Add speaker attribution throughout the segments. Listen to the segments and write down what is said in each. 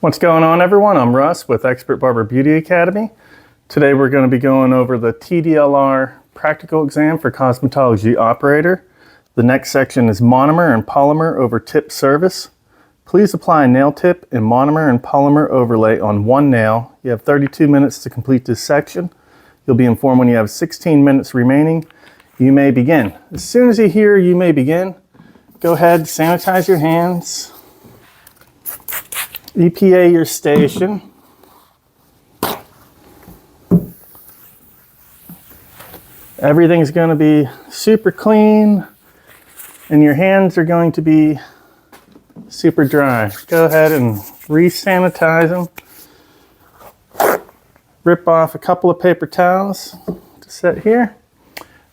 Speaker 1: What's going on, everyone? I'm Russ with Expert Barber Beauty Academy. Today we're going to be going over the TDLR practical exam for cosmetology operator. The next section is monomer and polymer over tip service. Please apply a nail tip and monomer and polymer overlay on one nail. You have 32 minutes to complete this section. You'll be informed when you have 16 minutes remaining. You may begin. As soon as you hear "you may begin," go ahead, sanitize your hands, EPA your station. Everything's going to be super clean and your hands are going to be super dry. Go ahead and re-sanitize them. Rip off a couple of paper towels to set here.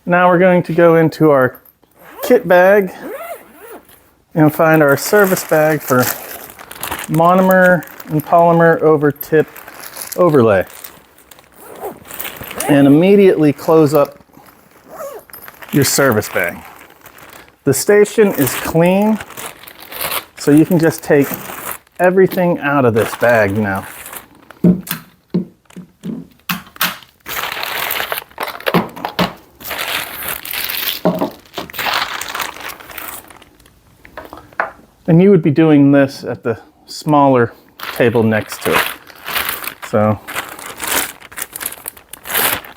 Speaker 1: Now we're going to go into our kit bag and find our service bag for monomer and polymer over tip overlay. And immediately close up your service bag. The station is clean, so you can just take everything out of this bag now. And you would be doing this at the smaller table next to it. So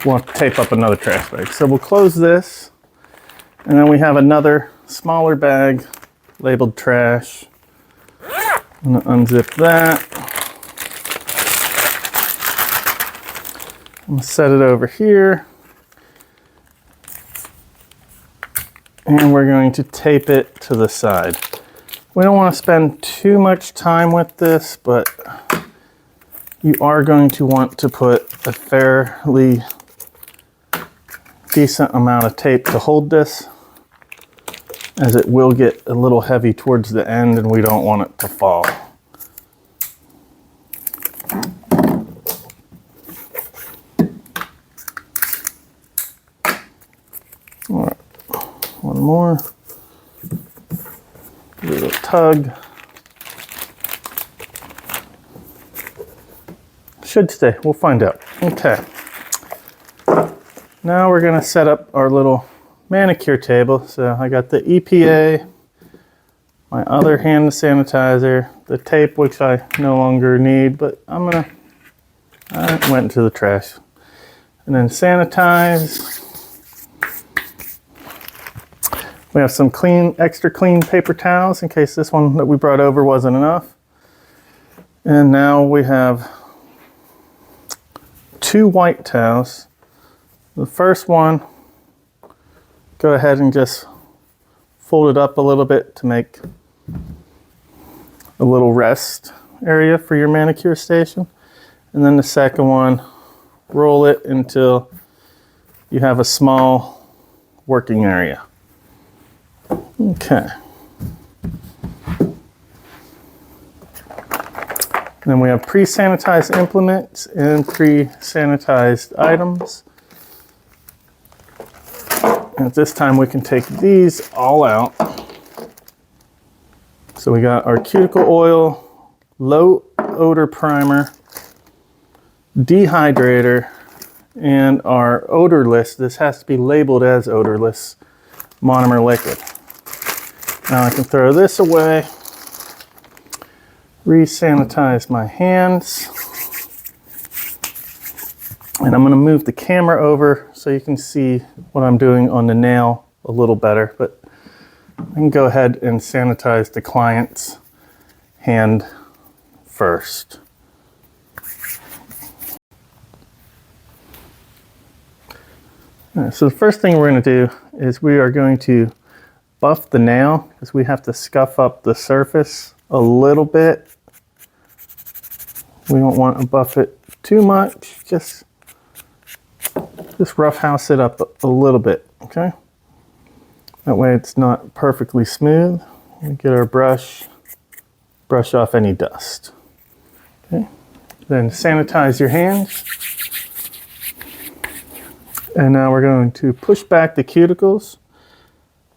Speaker 1: we'll have to tape up another trash bag. So we'll close this, and then we have another smaller bag labeled trash. I'm going to unzip that. I'm going to set it over here. And we're going to tape it to the side. We don't want to spend too much time with this, but you are going to want to put a fairly decent amount of tape to hold this, as it will get a little heavy towards the end and we don't want it to fall. All right, one more. Give it a tug. Should stay, we'll find out. Okay. Now we're gonna set up our little manicure table. So I got the EPA, my other hand sanitizer, the tape, which I no longer need, but I went into the trash. And then sanitize. We have some extra clean paper towels in case this one that we brought over wasn't enough. And now we have 2 white towels. The first one, go ahead and just fold it up a little bit to make a little rest area for your manicure station. And then the second one, roll it until you have a small working area. Okay. Then we have pre-sanitized implements and pre-sanitized items. And at this time we can take these all out. So we got our cuticle oil, low odor primer, dehydrator, and our odorless. This has to be labeled as odorless monomer liquid. Now I can throw this away, re-sanitize my hands, and I'm going to move the camera over so you can see what I'm doing on the nail a little better, but I can go ahead and sanitize the client's hand first. Right, so the first thing we're going to do is we are going to buff the nail, because we have to scuff up the surface a little bit. We don't want to buff it too much, just roughhouse it up a little bit, okay? That way it's not perfectly smooth. We get our brush off any dust. Okay, then sanitize your hands. And now we're going to push back the cuticles.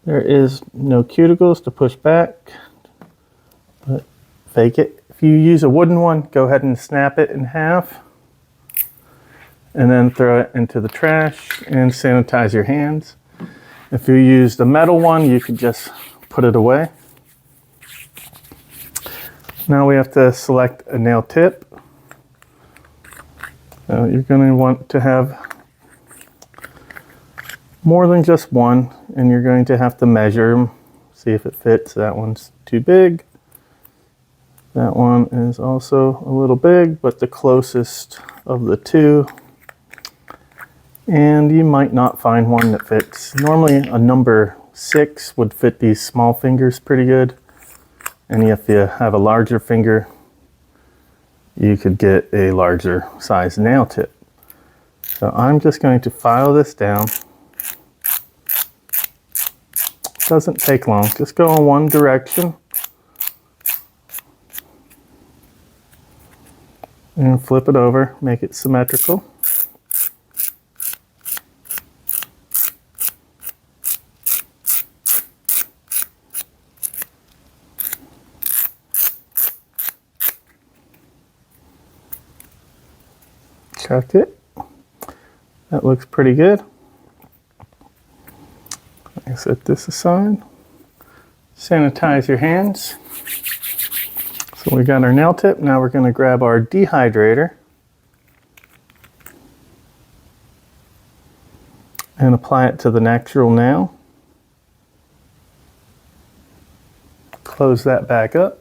Speaker 1: There is no cuticles to push back, but fake it If you use a wooden one, go ahead and snap it in half and then throw it into the trash and sanitize your hands. If you use the metal one, you could just put it away. Now we have to select a nail tip. You're going to want to have more than just one, and you're going to have to measure them, see if it fits. That one's too big. That one is also a little big, but the closest of the two. And you might not find one that fits. Normally a number 6 would fit these small fingers pretty good. And if you have a larger finger, you could get a larger size nail tip. So I'm just going to file this down. Doesn't take long, just go in one direction. And flip it over, make it symmetrical. Check it. That looks pretty good. I set this aside. Sanitize your hands. So we got our nail tip. Now we're going to grab our dehydrator and apply it to the natural nail. Close that back up.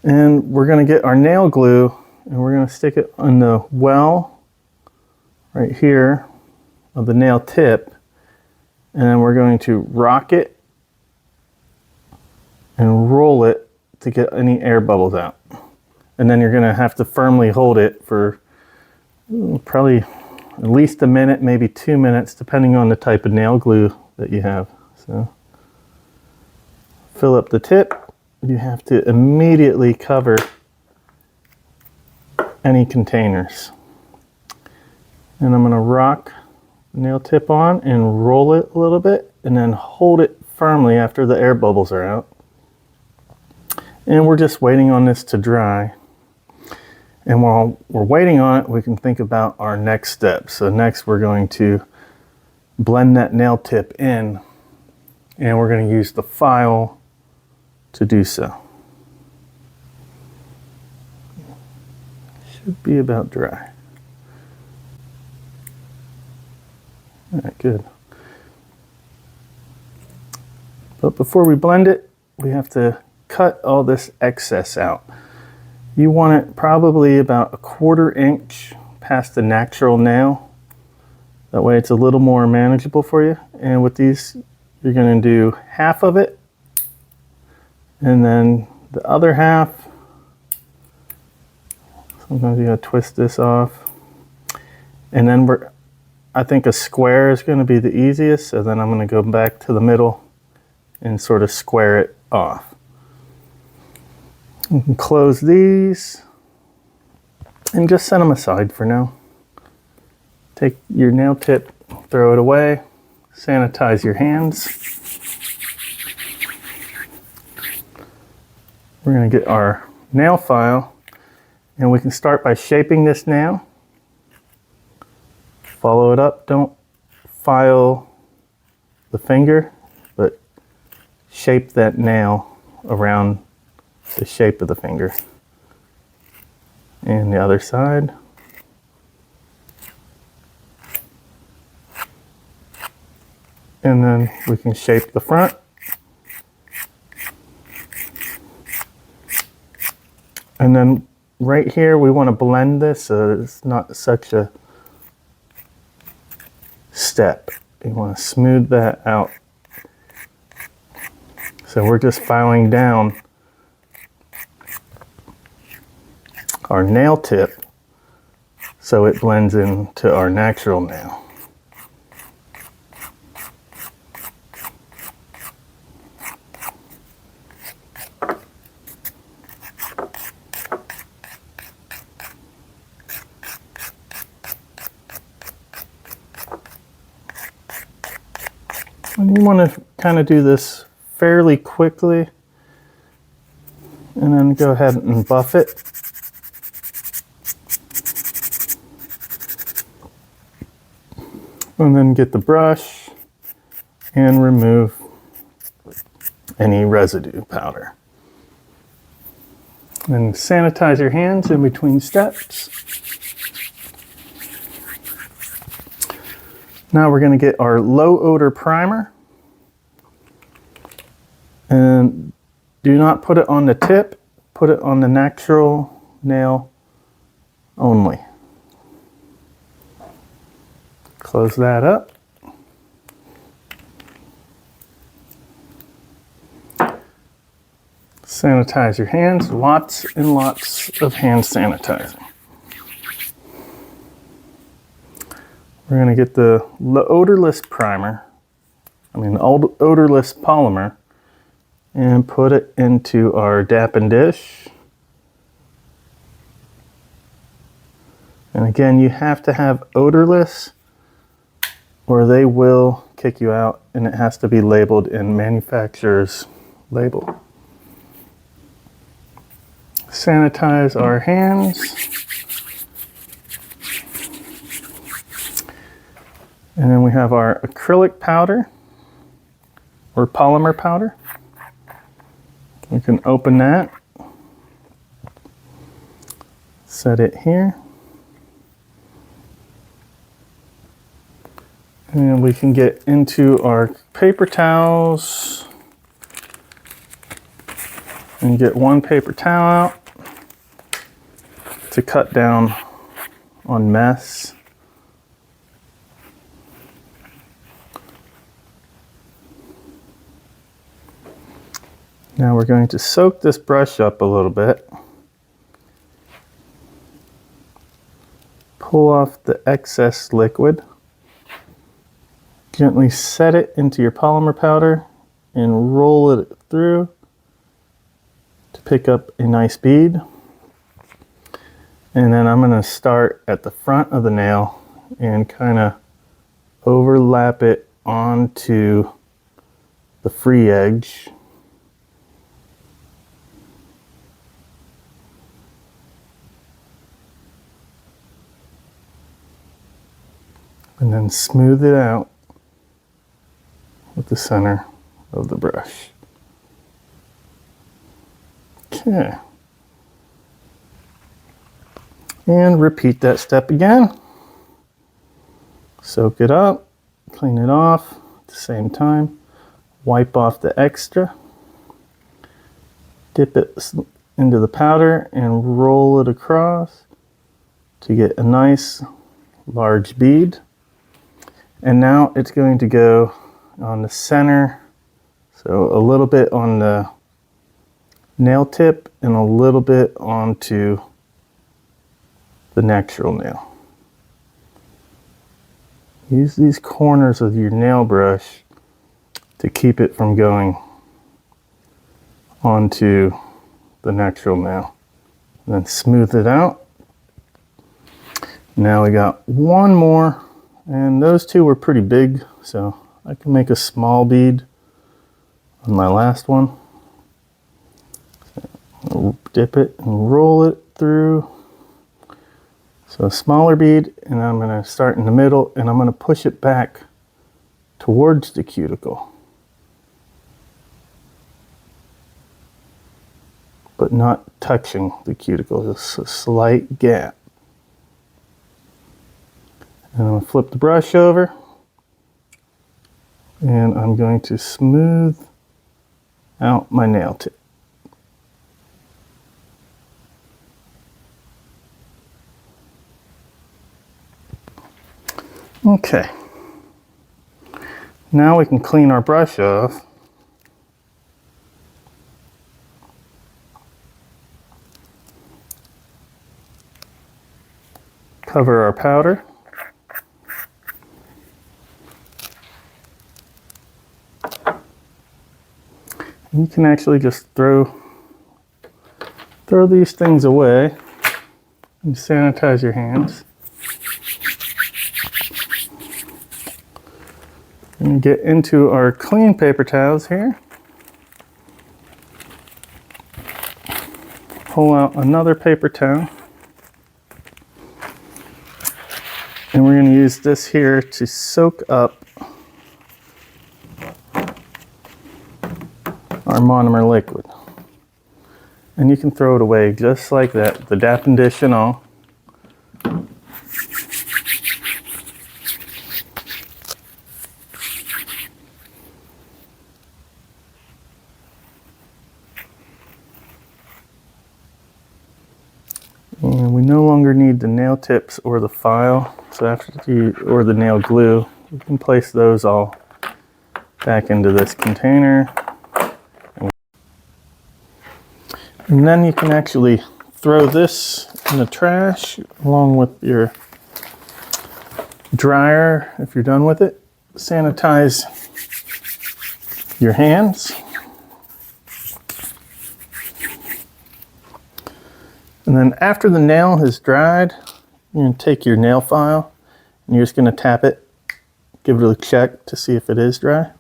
Speaker 1: And we're going to get our nail glue and we're going to stick it on the well right here of the nail tip. And then we're going to rock it and roll it to get any air bubbles out. And then you're going to have to firmly hold it for probably at least a minute, maybe 2 minutes, depending on the type of nail glue that you have. So fill up the tip. You have to immediately cover any containers. And I'm going to rock the nail tip on and roll it a little bit and then hold it firmly after the air bubbles are out. And we're just waiting on this to dry. And while we're waiting on it, we can think about our next step. So next we're going to blend that nail tip in and we're going to use the file to do so. Should be about dry. All right, good. But before we blend it, we have to cut all this excess out. You want it probably about 1/4 inch past the natural nail. That way it's a little more manageable for you. And with these, you're going to do half of it. And then the other half, sometimes you gotta twist this off. And then I think a square is gonna be the easiest. So then I'm gonna go back to the middle and sort of square it off. You can close these and just set them aside for now. Take your nail tip, throw it away, sanitize your hands. We're going to get our nail file and we can start by shaping this nail. Follow it up. Don't file the finger, but shape that nail around the shape of the finger. And the other side. And then we can shape the front. And then right here, we want to blend this so it's not such a step. You want to smooth that out. So we're just filing down our nail tip so it blends into our natural nail. And you want to kind of do this fairly quickly, and then go ahead and buff it. And then get the brush and remove any residue powder. And sanitize your hands in between steps. Now we're going to get our low odor primer. And do not put it on the tip, put it on the natural nail only. Close that up. Sanitize your hands, lots and lots of hand sanitizer. We're going to get the odorless primer, odorless polymer, and put it into our dampened dish. And again, you have to have odorless or they will kick you out, and it has to be labeled in manufacturer's label. Sanitize our hands. And then we have our acrylic powder or polymer powder. We can open that, set it here, and we can get into our paper towels and get one paper towel out to cut down on mess. Now we're going to soak this brush up a little bit. Pull off the excess liquid. Gently set it into your polymer powder and roll it through to pick up a nice bead. And then I'm going to start at the front of the nail and kind of overlap it onto the free edge. And then smooth it out with the center of the brush. Okay. And repeat that step again. Soak it up, clean it off at the same time. Wipe off the extra. Dip it into the powder and roll it across to get a nice large bead. And now it's going to go on the center, so a little bit on the nail tip and a little bit onto the natural nail. Use these corners of your nail brush to keep it from going onto the natural nail. And then smooth it out. Now we got one more. And those two were pretty big, so I can make a small bead on my last one. So dip it and roll it through. So a smaller bead, and I'm going to start in the middle, and I'm going to push it back towards the cuticle, but not touching the cuticle, just a slight gap. And I'm going to flip the brush over, and I'm going to smooth out my nail tip. Okay. Now we can clean our brush off. Cover our powder. You can actually just throw these things away and sanitize your hands. And get into our clean paper towels here. pull out another paper towel. And we're going to use this here to soak up our monomer liquid. And you can throw it away just like that, the DAP and dish and all. And we no longer need the nail tips or the file, so or the nail glue. You can place those all back into this container. And then you can actually throw this in the trash along with your dryer if you're done with it. Sanitize your hands. And then after the nail has dried, you're going to take your nail file and you're just going to tap it, give it a check to see if it is dry.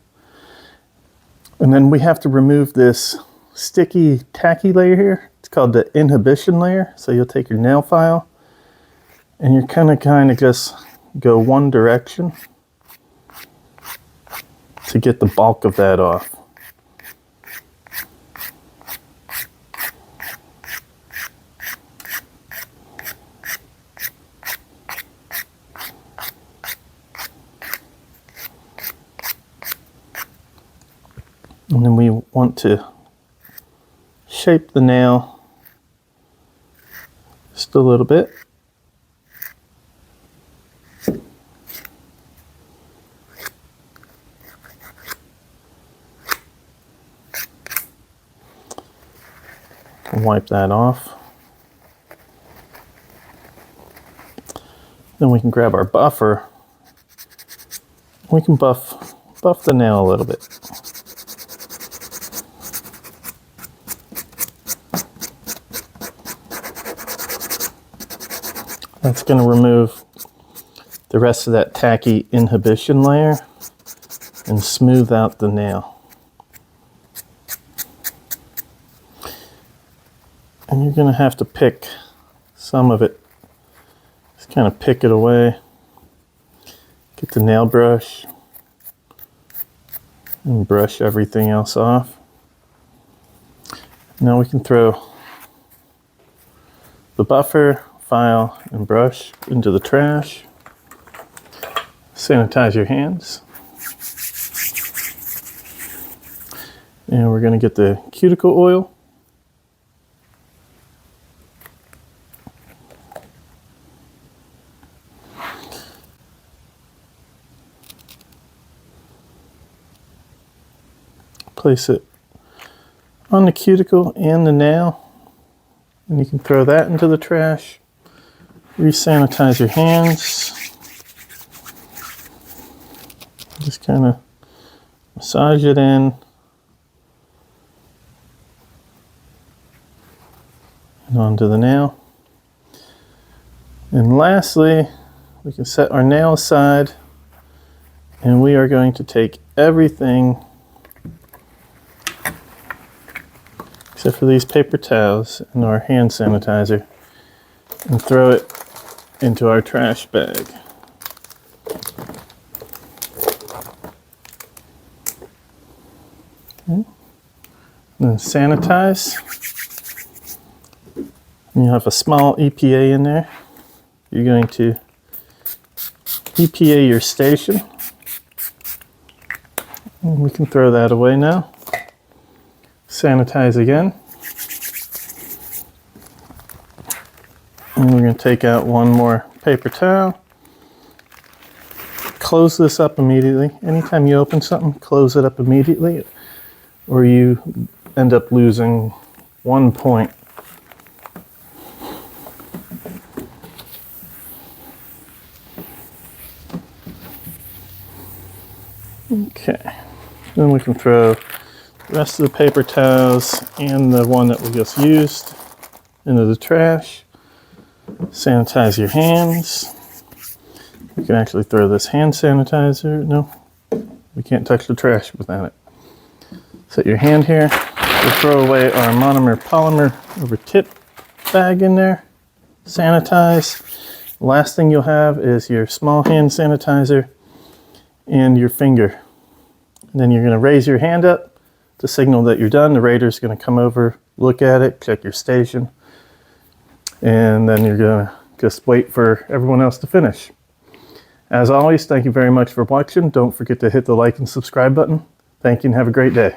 Speaker 1: And then we have to remove this sticky, tacky layer here. It's called the inhibition layer. So you'll take your nail file and you're kind of just go one direction to get the bulk of that off. And then we want to shape the nail just a little bit. Wipe that off. Then we can grab our buffer. We can buff the nail a little bit. That's going to remove the rest of that tacky inhibition layer and smooth out the nail. And you're going to have to pick some of it. Just kind of pick it away. Get the nail brush and brush everything else off. Now we can throw the buffer, file, and brush into the trash. Sanitize your hands. And we're going to get the cuticle oil. Place it on the cuticle and the nail, and you can throw that into the trash. Re-sanitize your hands. Just kind of massage it in. And onto the nail. And lastly, we can set our nail aside, and we are going to take everything except for these paper towels and our hand sanitizer and throw it into our trash bag. Okay. Then sanitize. And you have a small EPA in there. You're going to EPA your station. And we can throw that away now. Sanitize again. And we're going to take out one more paper towel. Close this up immediately. Anytime you open something, close it up immediately, or you end up losing 1 point. Okay. Then we can throw the rest of the paper towels and the one that we just used into the trash. Sanitize your hands. You can actually throw this hand sanitizer. No, we can't touch the trash without it. Set your hand here. We'll throw away our monomer polymer over tip. bag in there, sanitize. Last thing you'll have is your small hand sanitizer and your finger. And then you're going to raise your hand up to signal that you're done. The rater's going to come over, look at it, check your station, and then you're going to just wait for everyone else to finish. As always, thank you very much for watching. Don't forget to hit the like and subscribe button. Thank you and have a great day.